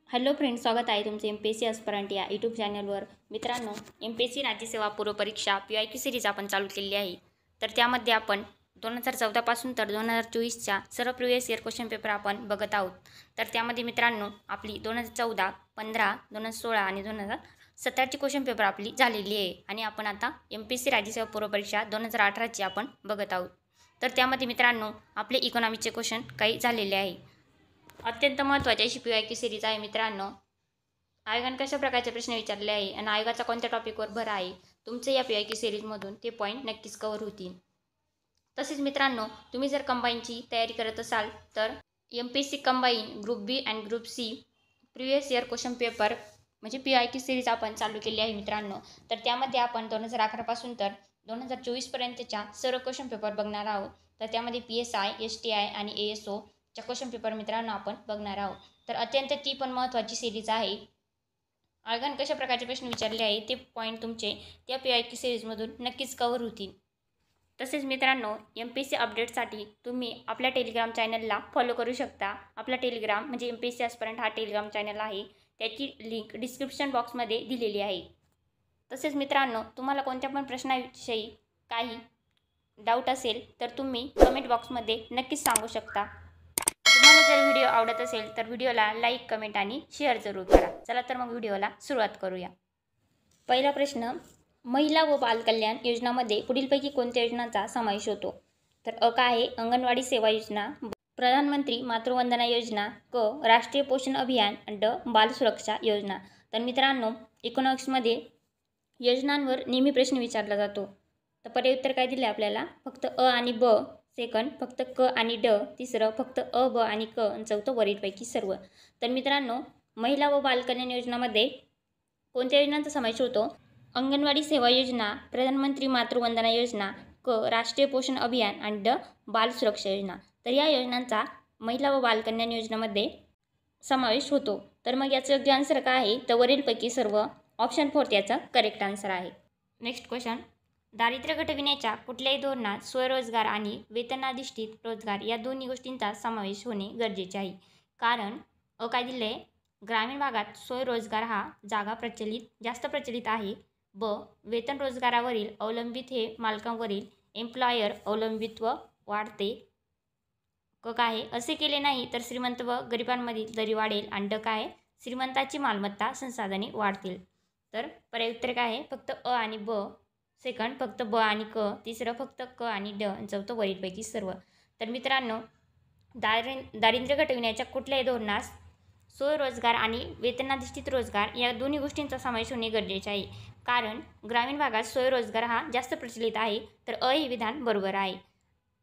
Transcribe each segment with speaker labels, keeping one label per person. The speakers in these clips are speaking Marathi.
Speaker 1: हॅलो फ्रेंड्स, स्वागत आहे तुमचं MPSC ॲस्पिरंट या यूट्यूब चॅनलवर. मित्रांनो, MPSC राज्यसेवा पूर्व परीक्षा PYQ सिरीज आपण चालू केलेली आहे. तर त्यामध्ये आपण 2014 पासून तर 2024च्या सर्व प्रिव्हियस इयर क्वेश्चन पेपर आपण बघत आहोत. तर त्यामध्ये मित्रांनो आपली 2014, 15, 2016 आणि 2017ची क्वेश्चन पेपर आपली झालेली आहे आणि आपण आता MPSC राज्यसेवा पूर्व परीक्षा 2018ची आपण बघत आहोत. तर त्यामध्ये मित्रांनो आपले इकॉनॉमीचे क्वेश्चन काही झालेले आहे. अत्यंत महत्त्वाची अशी PYQ सिरीज आहे मित्रांनो. आयोगाने कशा प्रकारचे प्रश्न विचारले आहे आणि आयोगाचा कोणत्या टॉपिकवर भर आहे, तुमचे या PYQ सिरीजमधून ते पॉईंट नक्कीच कव्हर होतील. तसेच मित्रांनो, तुम्ही जर कंबाईनची तयारी करत असाल तर MPSC combine group B and group C previous year question paper म्हणजे PYQ सिरीज आपण चालू केली आहे मित्रांनो. तर त्यामध्ये आपण 2011 पासून तर 2024 पर्यंतच्या सर्व क्वेश्चन पेपर बघणार आहोत. तर त्यामध्ये PSI, STI आणि ASO च्या क्वेश्चन पेपर मित्रांनो आपण बघणार आहोत. तर अत्यंत ती पण महत्त्वाची सिरीज आहे. आयोगाने कशा प्रकारचे प्रश्न विचारले आहे ते पॉईंट तुमचे त्या PYQ सिरीजमधून नक्कीच कव्हर होतील. तसेच मित्रांनो, MPSC अपडेटसाठी तुम्ही आपल्या टेलिग्राम चॅनलला फॉलो करू शकता. आपला टेलिग्राम म्हणजे MPSC ॲस्पिरंट हा टेलिग्राम चॅनल आहे. त्याची लिंक डिस्क्रिप्शन बॉक्समध्ये दिलेली आहे. तसेच मित्रांनो, तुम्हाला कोणत्या पण प्रश्नाविषयी काही डाऊट असेल तर तुम्ही कमेंट बॉक्समध्ये नक्कीच सांगू शकता. तुम्हाला जर व्हिडिओ आवडत असेल तर व्हिडिओला लाईक, कमेंट आणि शेअर जरूर करा. चला तर मग व्हिडिओला सुरुवात करूया. पहिला प्रश्न, महिला व बालकल्याण योजनामध्ये पुढीलपैकी कोणत्या योजनांचा समावेश होतो? तर अ काय आहे अंगणवाडी सेवा योजना, प्रधानमंत्री मातृवंदना योजना, क राष्ट्रीय पोषण अभियान, ड बाल सुरक्षा योजना. तर मित्रांनो, इकॉनॉमिक्समध्ये योजनांवर नेहमी प्रश्न विचारला जातो. तर पर्याय उत्तर काय दिले आपल्याला? फक्त अ आणि ब. सेकंड फक्त क आणि ड. तिसरं फक्त अ, ब आणि क. आणि चौथं वरीलपैकी सर्व. तर मित्रांनो, महिला व बालकल्याण योजनामध्ये कोणत्या योजनांचा समावेश होतो? अंगणवाडी सेवा योजना, प्रधानमंत्री मातृवंदना योजना, क राष्ट्रीय पोषण अभियान आणि ड बाल सुरक्षा योजना. तर या योजनांचा महिला व बालकल्याण योजनामध्ये समावेश होतो. तर मग याचं योग्य आन्सर काय आहे? तर वरीलपैकी सर्व. ऑप्शन 4 याचा करेक्ट आन्सर आहे. नेक्स्ट क्वेश्चन, दारिद्र्य घटविण्याच्या कुठल्याही धोरणात स्वयंरोजगार आणि वेतनाधिष्ठित रोजगार या दोन्ही गोष्टींचा समावेश होणे गरजेचे आहे. कारण अ काय दिले आहे? ग्रामीण भागात स्वयंरोजगार हा जास्त प्रचलित आहे. ब वेतन रोजगारावरील अवलंबित हे मालकांवरील एम्प्लॉयर अवलंबित्व वाढते. क काय आहे? असे केले नाही तर श्रीमंत व गरिबांमधील दरी वाढेल. आणि ड काय आहे? श्रीमंताची मालमत्ता संसाधने वाढतील. तर पर्याय उत्तर काय आहे? फक्त अ आणि ब. सेकंड फक्त ब आणि क. तिसरं फक्त क आणि ड. आणि चौथं वरीलपैकी सर्व. तर मित्रांनो, दारिद्र्य घटविण्याच्या कुठल्याही धोरणास स्वयंरोजगार आणि वेतनाधिष्ठित रोजगार या दोन्ही गोष्टींचा समावेश होणे गरजेचे आहे. कारण ग्रामीण भागात स्वयंरोजगार हा जास्त प्रचलित आहे. तर अ हे विधान बरोबर आहे.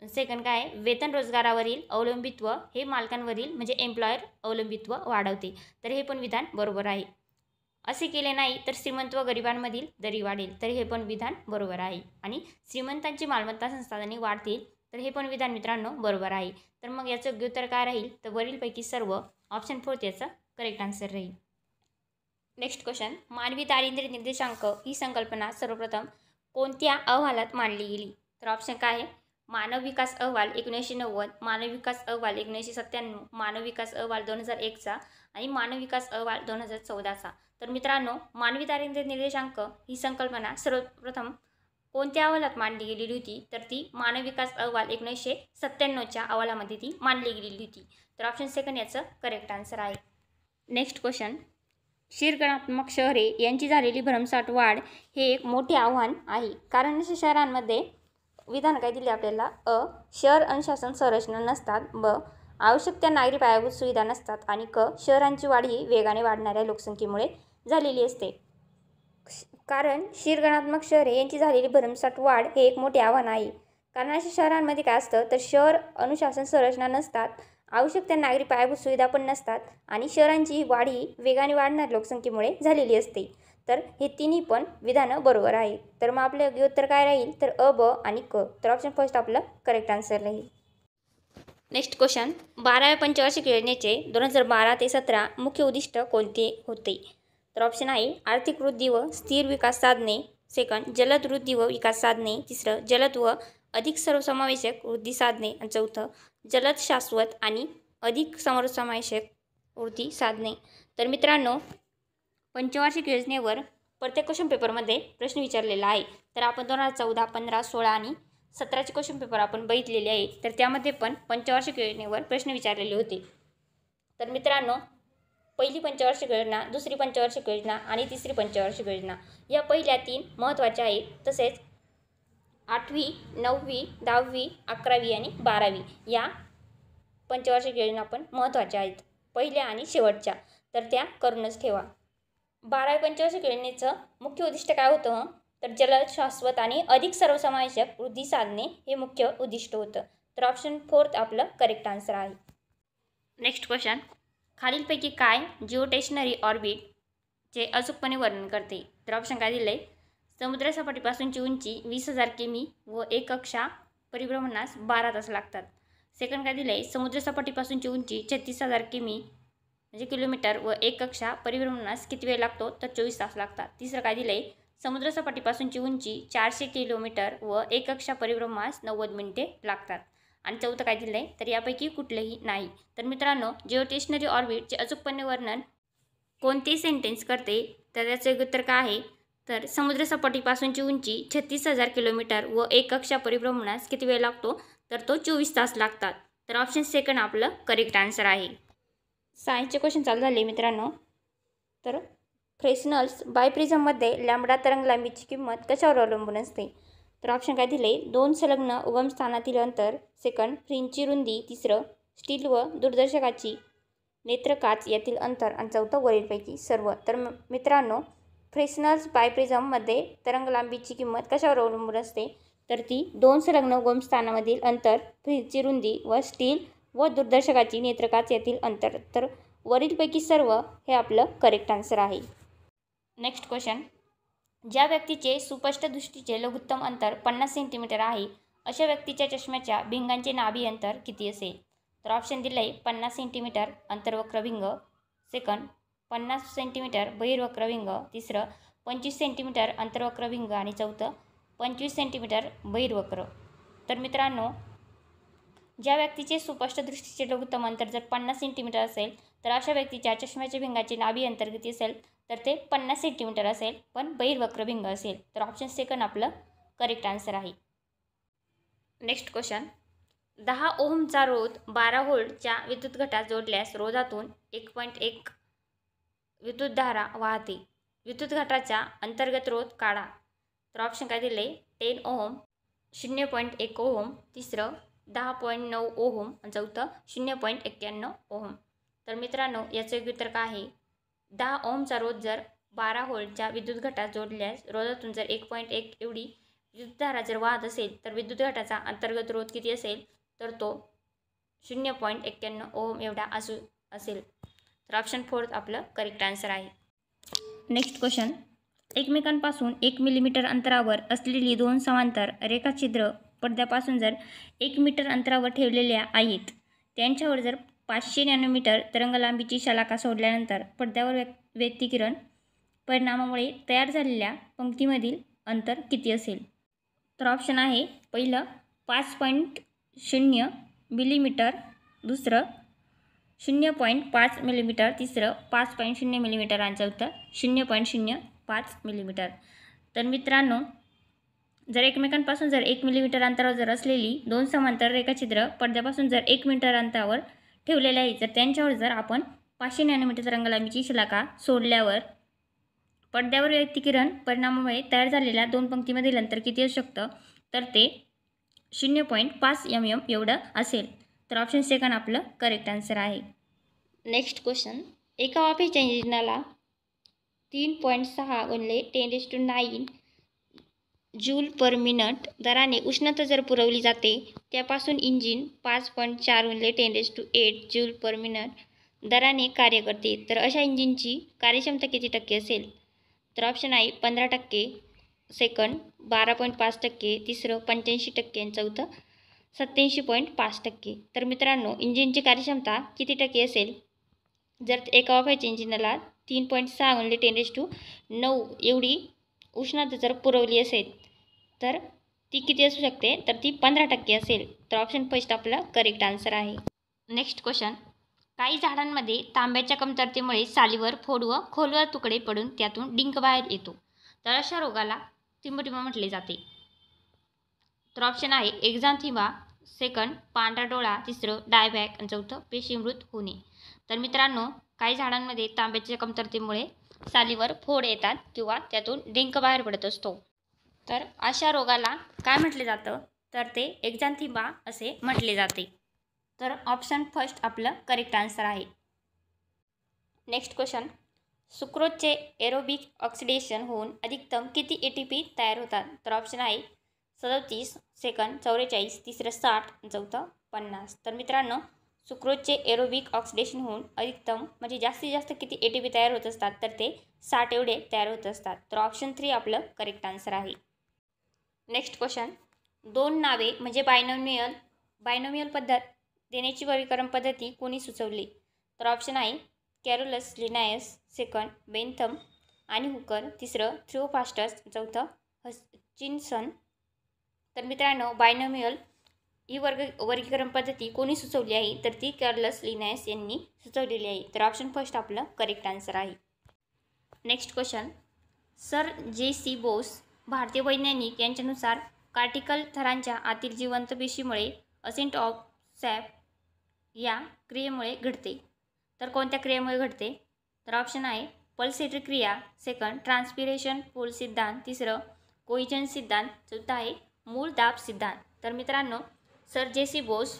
Speaker 1: सेकंड काय आहे? वेतन रोजगारावरील अवलंबित्व हे मालकांवरील म्हणजे एम्प्लॉयर अवलंबित्व वाढवते. तर हे पण विधान बरोबर आहे. असे केले नाही तर श्रीमंत व गरिबांमधील दरी वाढेल. तर हे पण विधान बरोबर आहे. आणि श्रीमंतांची मालमत्ता संसाधने वाढतील. तर हे पण विधान मित्रांनो बरोबर आहे. तर मग याचं योग्य उत्तर काय राहील? तर वरीलपैकी सर्व. ऑप्शन 4 याचा करेक्ट आन्सर राहील. नेक्स्ट क्वेश्चन, मानवी दारिद्र्य निर्देशांक ही संकल्पना सर्वप्रथम कोणत्या अहवालात मांडली गेली? तर ऑप्शन काय आहे? मानव विकास अहवाल 1990, मानव विकास अहवाल 1997, मानव विकास अहवाल 2001चा आणि मानव विकास अहवाल 2014चा. तर मित्रांनो, मानवी दारिद्र्य निर्देशांक ही संकल्पना सर्वप्रथम कोणत्या अहवालात मांडली गेलेली होती? तर ती मानव विकास अहवाल 1997च्या अहवालामध्ये ती मांडली गेलेली होती. तर ऑप्शन सेकंड याचं करेक्ट आन्सर आहे. नेक्स्ट क्वेश्चन, शीर्षणात्मक शहरे यांची झालेली भरमसाठ वाढ हे एक मोठे आव्हान आहे. कारण अशा शहरांमध्ये विधान काय दिले आपल्याला? अ शहर अनुशासन संरचना नसतात, ब आवश्यक त्या नागरी पायाभूत सुविधा नसतात आणि क शहरांची वाढ ही वेगाने वाढणाऱ्या लोकसंख्येमुळे झालेली असते. कारण शीर्षणात्मक शहरे यांची झालेली भरमसाठ वाढ हे एक मोठे आव्हान आहे. कारण अशा शहरांमध्ये काय असतं? तर शहर अनुशासन संरचना नसतात, आवश्यक त्या नागरी पायाभूत सुविधा पण नसतात आणि शहरांची वाढ ही वेगाने वाढणाऱ्या लोकसंख्येमुळे झालेली असते. तर हे तिन्ही पण विधानं बरोबर आहे. तर मग आपलं योग्य उत्तर काय राहील? तर अ, ब आणि क. तर ऑप्शन फर्स्ट आपलं करेक्ट आन्सर राहील. नेक्स्ट क्वेश्चन, 12व्या पंचवार्षिक योजनेचे 2012 ते 17 मुख्य उद्दिष्ट कोणते होते? तर ऑप्शन आहे आर्थिक वृद्धी व स्थिर विकास साधणे. सेकंड जलद वृद्धी व विकास साधणे. तिसरं जलद व अधिक सर्वसमावेशक वृद्धी साधणे. आणि चौथं जलद, शाश्वत आणि अधिक सर्वसमावेशक ऊर्ध्वी साधने. तर मित्रांनो, पंचवार्षिक योजनेवर प्रत्येक क्वेश्चन पेपरमध्ये प्रश्न विचारलेला आहे. तर आपण 2014, 15, 16 आणि 17चे क्वेश्चन पेपर आपण बघितलेले आहे. तर त्यामध्ये पण पंचवार्षिक योजनेवर प्रश्न विचारलेले होते. तर मित्रांनो, पहिली पंचवार्षिक योजना, दुसरी पंचवार्षिक योजना आणि तिसरी पंचवार्षिक योजना या पहिल्या 3 महत्त्वाच्या आहेत. तसेच 8वी, 9वी, 10वी, 11वी आणि 12वी या पंचवार्षिक योजना पण महत्त्वाच्या आहेत, पहिल्या आणि शेवटच्या. तर त्या करूनच ठेवा. 12वी पंचवार्षिक योजनेचं मुख्य उद्दिष्ट काय होतं? तर जलद, शाश्वत आणि अधिक सर्वसमावेशक वृद्धी साधणे हे मुख्य उद्दिष्ट होतं. तर ऑप्शन 4 आपलं करेक्ट आन्सर आहे. नेक्स्ट क्वेश्चन, खालीलपैकी काय जिओस्टेशनरी ऑर्बिटचे अचूकपणे वर्णन करते? तर ऑप्शन काय दिलं आहे? समुद्रसपाटीपासूनची उंची 20,000 किमी व एक कक्षा परिभ्रमणास 12 तास लागतात. सेकंड काय दिलं आहे? समुद्रसपाटीपासूनची उंची 36,000 किमी म्हणजे किलोमीटर व एक कक्षा परिभ्रमणास किती वेळ लागतो? तर 24 तास लागतात. तिसरं काय दिलं आहे? समुद्रसपाटीपासूनची उंची 400 किलोमीटर व एक कक्षा परिभ्रमणास 90 मिनिटे लागतात. आणि चौथं काय दिलं आहे? तर यापैकी कुठलंही नाही. तर मित्रांनो, जिओस्टेशनरी ऑर्बिटचे अचूकपणे वर्णन कोणते सेंटेन्स करते? तर त्याचे उत्तर काय आहे? तर समुद्रसपाटीपासूनची उंची 36,000 किलोमीटर व एक कक्षा परिभ्रमणास किती वेळ लागतो? तर तो 24 तास लागतात. तर ऑप्शन सेकंड आपलं करेक्ट आन्सर आहे. सायन्सचे क्वेश्चन चालू झाले मित्रांनो. तर फ्रेस्नेल्स बायप्रिझममध्ये लॅम्बडा तरंगलांबीची किंमत कशावर अवलंबून असते? तर ऑप्शन काय दिले? 2 संलग्न उगमस्थानातील अंतर, सेकंड फ्रिंजची रुंदी, तिसरं स्टील व दूरदर्शकाची नेत्रकाच यातील अंतर आणि चौथं वरीलपैकी सर्व. तर मित्रांनो, फ्रेस्नेल्स बायप्रिझममध्ये तरंगलांबीची किंमत कशावर अवलंबून असते? तर ती 2 संलग्न उगमस्थानामधील अंतर, फ्रिंजची रुंदी व स्टील व दूरदर्शकाची नेत्रकाच यातील अंतर. तर वरीलपैकी सर्व हे आपलं करेक्ट आन्सर आहे. नेक्स्ट क्वेश्चन, ज्या व्यक्तीचे सुस्पष्ट दृष्टीचे लघुत्तम अंतर 50 सेंटीमीटर आहे अशा व्यक्तीच्या चष्म्याच्या भिंगांचे नाभी अंतर किती असेल? तर ऑप्शन दिलं आहे 50 सेंटीमीटर अंतर्वक्रभिंग, सेकंड 50 सेंटीमीटर बहिर्वक्रभिंग, तिसरं 25 सेंटीमीटर अंतर्वक्रभिंग आणि चौथं 25 सेंटीमीटर बहिर्वक्र. तर मित्रांनो, ज्या व्यक्तीचे सुस्पष्ट दृष्टीचे लघुत्तम अंतर जर 50 सेंटीमीटर असेल तर अशा व्यक्तीच्या चष्म्याच्या भिंगाचे नाभी अंतर किती असेल? तर ते 50 सेंटीमीटर असेल, पण बहिर्वक्रभिंग असेल. तर ऑप्शन सेकंड आपलं करेक्ट आन्सर आहे. नेक्स्ट क्वेश्चन, 10 ओहमचा रोध 12 व्होल्टच्या विद्युत घटात जोडल्यास रोधातून 1.1 विद्युतधारा वाहते. विद्युत घटाचा अंतर्गत रोध काढा. तर ऑप्शन काय दिले? 10 ओहम, 0.1 ओहम, तिसरं 10.9 ओहम आणि चौथं 0.91 ओहम. तर मित्रांनो, याचं योग्य उत्तर काय आहे? 10 ओहमचा रोध जर 12 व्होल्टच्या विद्युत घटात जोडल्यास रोधातून जर 1.1 एवढी विद्युतधारा जर वाहत असेल तर विद्युत घटाचा अंतर्गत रोध किती असेल? तर तो 0.91 ओहम एवढा असेल. तर ऑप्शन 4 आपलं करेक्ट आन्सर आहे. नेक्स्ट क्वेश्चन, एकमेकांपासून 1 मिलीमीटर अंतरावर असलेली 2 समांतर रेखाछिद्र पडद्यापासून जर 1 मीटर अंतरावर ठेवलेल्या आहेत, त्यांच्यावर जर 500 नॅनोमीटर तरंगलांबीची शलाका सोडल्यानंतर पडद्यावर व्यतिकिरण परिणामामुळे तयार झालेल्या पंक्तीमधील अंतर किती असेल? तर ऑप्शन आहे पहिलं 5.0 मिलीमीटर, दुसरं 0.5 मिलीमीटर, तिसरं 5.0 मिलीमीटर आणि चौथं 0.05 मिलीमीटर. तर मित्रांनो, जर एकमेकांपासून जर 1 मिलीमीटर अंतरावर जर असलेली 2 समांतर रेखाछिद्र पडद्यापासून जर 1 मीटर अंतरावर ठेवलेले आहे, तर त्यांच्यावर जर आपण 500 नॅनोमीटर तरंगलांबीची शलाका सोडल्यावर पडद्यावर व्यतिकिरण परिणामामुळे तयार झालेल्या 2 पंक्तीमधील अंतर किती असू शकतं? तर ते 0.5 mm एवढं असेल. तर ऑप्शन सेकंड आपलं करेक्ट आन्सर आहे. नेक्स्ट क्वेश्चन, एका वाफेच्या इंजिनाला 3.6 × 10⁹ जूल पर मिनिट दराने उष्णता जर पुरवली जाते, त्यापासून इंजिन 5.4 × 10⁸ जूल पर मिनिट दराने कार्य करते, तर अशा इंजिनची कार्यक्षमता किती टक्के असेल? तर ऑप्शन आहे 15%, सेकंड 12.5%, तिसरं 85% आणि चौथं 87.5%. तर मित्रांनो, इंजिनची कार्यक्षमता किती टक्के असेल? जर एका वाफेच्या इंजिनाला 3.6 × 10⁹ एवढी उष्णता जर पुरवली असेल तर ती किती असू शकते? तर ती 15% असेल. तर ऑप्शन फर्स्ट आपला करेक्ट आन्सर आहे. नेक्स्ट क्वेश्चन, काही झाडांमध्ये तांब्याच्या कमतरतेमुळे सालीवर फोड व खोलवर तुकडे पडून त्यातून डिंक बाहेर येतो, तर अशा रोगाला थिंबटिमा म्हटले जाते. तर ऑप्शन आहे एक्झांथिमा, सेकंड पांढरा डोळा, तिसरं डायबॅक आणि चौथं पेशीमृत होणे. तर मित्रांनो, काही झाडांमध्ये तांब्याच्या कमतरतेमुळे सालीवर फोड येतात किंवा त्यातून डिंक बाहेर पडत असतो. तर अशा रोगाला काय म्हटले जातं, तर ते एक्झांथिमा असे म्हटले जाते. तर ऑप्शन फर्स्ट आपलं करेक्ट आन्सर आहे. नेक्स्ट क्वेश्चन, सुक्रोजचे एरोबिक ऑक्सिडेशन होऊन अधिकतम किती ATP तयार होतात? तर ऑप्शन आहे 37, सेकंड 44, तिसरं 60, चौथं 50. तर मित्रांनो, सुक्रोजचे एरोबिक ऑक्सिडेशन होऊन अधिकतम म्हणजे जास्तीत जास्त किती ATP तयार होत असतात, तर ते 60 एवढे तयार होत असतात. तर ऑप्शन 3 आपलं करेक्ट आन्सर आहे. नेक्स्ट क्वेश्चन, दोन नावे म्हणजे बायनोमियल पद्धत देण्याची वर्गीकरण पद्धती कोणी सुचवली? तर ऑप्शन आहे कॅरोलस लिनायस, सेकंड बेंथम आणि हुकर, तिसरं थिओफास्टस, चौथं हचिन्सन. तर मित्रांनो, बायनोमियल ही वर्गीकरण पद्धती कोणी सुचवली आहे, तर ती कॅरोलस लिनायस यांनी सुचवलेली आहे. तर ऑप्शन फर्स्ट आपलं करेक्ट आन्सर आहे. Next question, sir JC Bose भारतीय वैज्ञानिक यांच्यानुसार कार्टिकल थरांच्या आतील जिवंत पेशीमुळे असेंट ऑफ सॅप या क्रियेमुळे घडते. तर कोणत्या क्रियेमुळे घडते? तर ऑप्शन आहे पल्सेटरी क्रिया, सेकंड ट्रान्सपिरेशन पूल सिद्धांत, तिसरं कोइजन सिद्धांत, चौथा आहे मूळ दाब सिद्धांत. तर मित्रांनो, सर JC बोस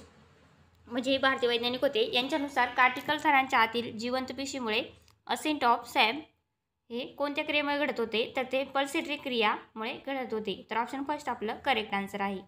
Speaker 1: म्हणजे भारतीय वैज्ञानिक होते, यांच्यानुसार कार्टिकल थरांच्या आतील जिवंत पेशीमुळे असेंट ऑफ सॅप हे कोणत्या क्रियेमुळे घडत होते, तर ते पल्सेटरी क्रियामुळे घडत होते. तर ऑप्शन फर्स्ट आपलं करेक्ट आन्सर आहे.